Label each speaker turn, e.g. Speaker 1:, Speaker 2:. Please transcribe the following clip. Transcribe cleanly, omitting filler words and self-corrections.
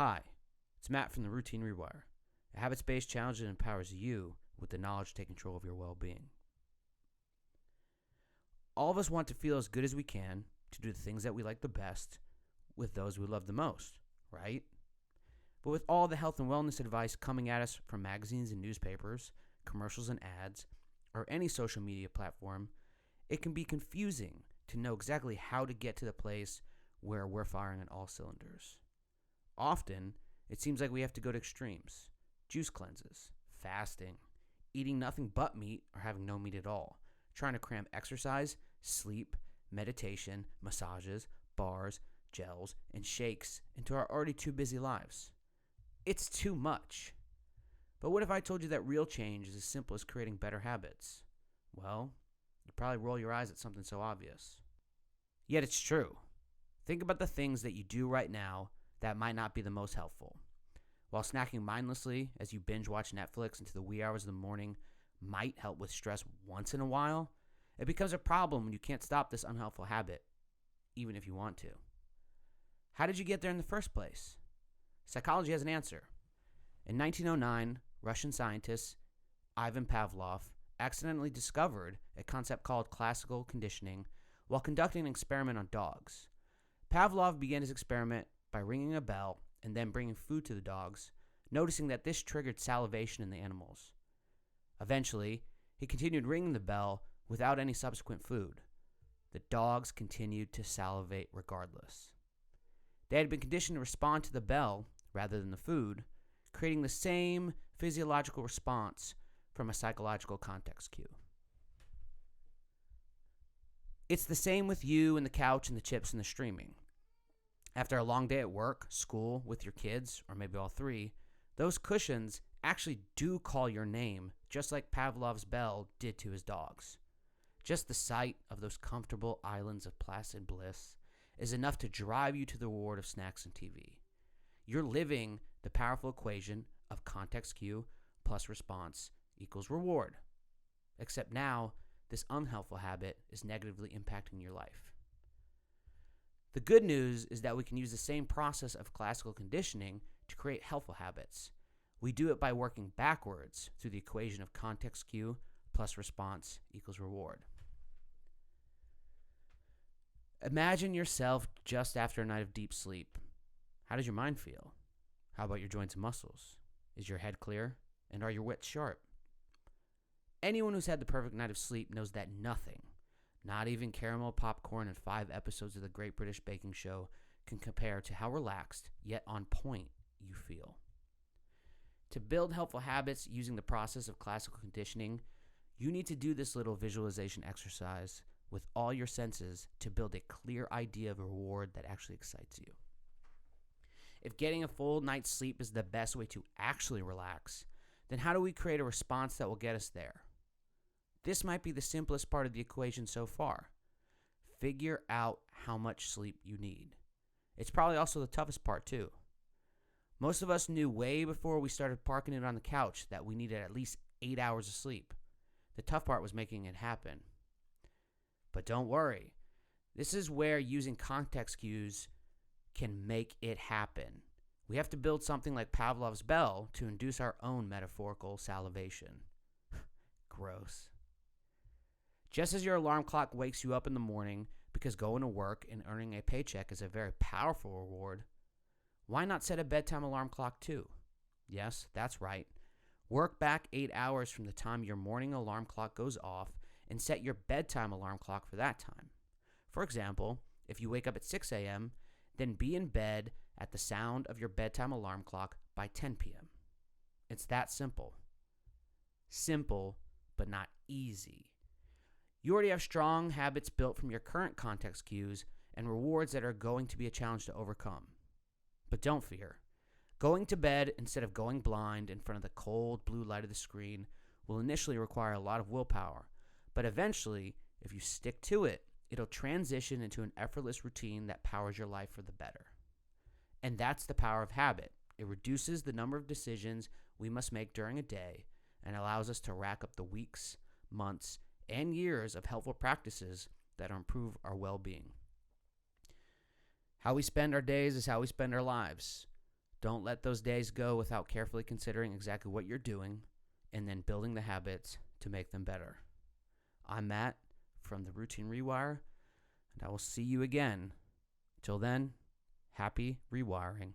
Speaker 1: Hi, it's Matt from the Routine Rewire, a habits-based challenge that empowers you with the knowledge to take control of your well-being. All of us want to feel as good as we can to do the things that we like the best with those we love the most, right? But with all the health and wellness advice coming at us from magazines and newspapers, commercials and ads, or any social media platform, it can be confusing to know exactly how to get to the place where we're firing on all cylinders. Often, it seems like we have to go to extremes: juice cleanses, fasting, eating nothing but meat or having no meat at all, trying to cram exercise, sleep, meditation, massages, bars, gels, and shakes into our already too busy lives. It's too much. But what if I told you that real change is as simple as creating better habits? Well, you'd probably roll your eyes at something so obvious. Yet it's true. Think about the things that you do right now that might not be the most helpful. While snacking mindlessly as you binge watch Netflix into the wee hours of the morning might help with stress once in a while, it becomes a problem when you can't stop this unhelpful habit, even if you want to. How did you get there in the first place? Psychology has an answer. In 1909, Russian scientist Ivan Pavlov accidentally discovered a concept called classical conditioning while conducting an experiment on dogs. Pavlov began his experiment by ringing a bell and then bringing food to the dogs, noticing that this triggered salivation in the animals. Eventually, he continued ringing the bell without any subsequent food. The dogs continued to salivate regardless. They had been conditioned to respond to the bell rather than the food, creating the same physiological response from a psychological context cue. It's the same with you and the couch and the chips and the streaming. After a long day at work, school, with your kids, or maybe all three, those cushions actually do call your name, just like Pavlov's bell did to his dogs. Just the sight of those comfortable islands of placid bliss is enough to drive you to the reward of snacks and TV. You're living the powerful equation of context cue plus response equals reward. Except now, this unhelpful habit is negatively impacting your life. The good news is that we can use the same process of classical conditioning to create helpful habits. We do it by working backwards through the equation of context cue plus response equals reward. Imagine yourself just after a night of deep sleep. How does your mind feel? How about your joints and muscles? Is your head clear? And are your wits sharp? Anyone who's had the perfect night of sleep knows that nothing, not even caramel popcorn and 5 episodes of the Great British Baking Show, can compare to how relaxed yet on point you feel. To build helpful habits using the process of classical conditioning, you need to do this little visualization exercise with all your senses to build a clear idea of a reward that actually excites you. If getting a full night's sleep is the best way to actually relax, then how do we create a response that will get us there? This might be the simplest part of the equation so far. Figure out how much sleep you need. It's probably also the toughest part too. Most of us knew way before we started parking it on the couch that we needed at least 8 hours of sleep. The tough part was making it happen. But don't worry. This is where using context cues can make it happen. We have to build something like Pavlov's bell to induce our own metaphorical salivation. Gross. Just as your alarm clock wakes you up in the morning because going to work and earning a paycheck is a very powerful reward, why not set a bedtime alarm clock too? Yes, that's right. Work back 8 hours from the time your morning alarm clock goes off and set your bedtime alarm clock for that time. For example, if you wake up at 6 a.m., then be in bed at the sound of your bedtime alarm clock by 10 p.m. It's that simple. Simple, but not easy. You already have strong habits built from your current context cues and rewards that are going to be a challenge to overcome. But don't fear. Going to bed instead of going blind in front of the cold blue light of the screen will initially require a lot of willpower, but eventually, if you stick to it, it'll transition into an effortless routine that powers your life for the better. And that's the power of habit. It reduces the number of decisions we must make during a day and allows us to rack up the weeks, months, and years of helpful practices that improve our well-being. How we spend our days is how we spend our lives. Don't let those days go without carefully considering exactly what you're doing and then building the habits to make them better. I'm Matt from the Routine Rewire, and I will see you again. Till then, happy rewiring.